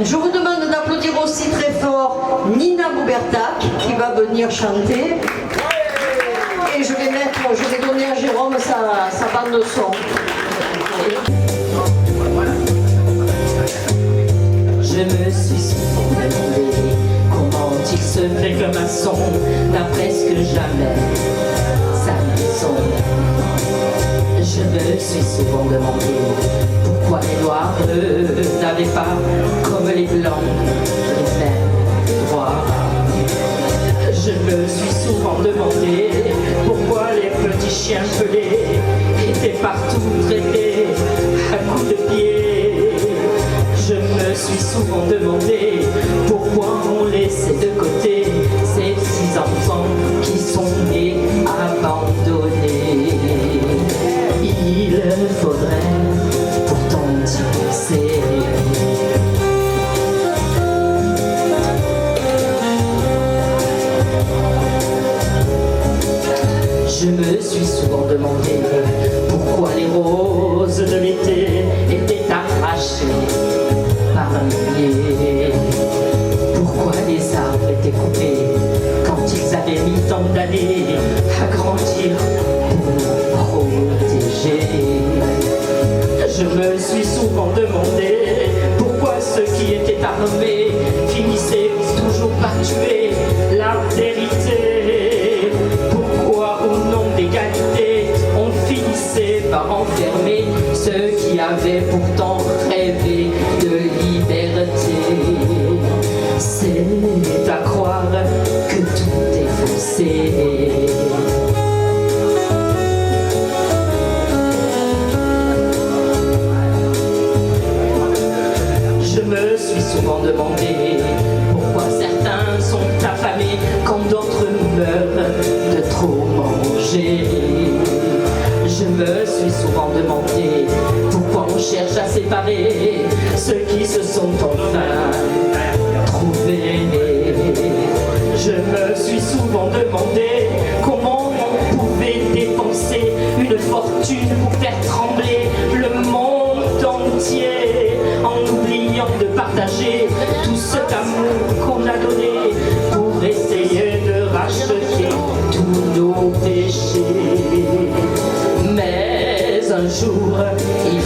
Je vous demande d'applaudir aussi très fort Nina Boubertac qui va venir chanter. Et je vais donner à Jérôme sa bande de son. Je me suis souvent demandé comment il se fait qu'un maçon n'a presque jamais sa maison. Je me suis souvent demandé pourquoi les noirs n'avaient pas, comme les blancs, les mêmes droits. Je me suis souvent demandé pourquoi les petits chiens pelés étaient partout traités à coups de pied. Je me suis souvent demandé pourquoi on laissait de côté ces petits enfants qui sont nés abandonnés. Il faudrait pourtant y penser. Je me suis souvent demandé pourquoi les roses de l'été étaient arrachées par milliers. Pourquoi les arbres étaient coupés quand ils avaient mis tant d'années à grandir pour nous protéger. Je me suis souvent demandé pourquoi ceux qui étaient armés finissaient toujours par tuer la vérité. Pourquoi au nom d'égalité on finissait par enfermer ceux qui avaient pourtant rêvé de liberté. C'est à croire que tout est faussé. Je me suis souvent demandé pourquoi certains sont affamés quand d'autres meurent de trop manger. Je me suis souvent demandé pourquoi on cherche à séparer ceux qui se sont enfin trouvés. Je me suis souvent demandé comment on pouvait dépenser une fortune pour faire trembler le monde entier en oubliant de partager tout cet amour qu'on a donné pour essayer de racheter tous nos péchés. Mais un jour, il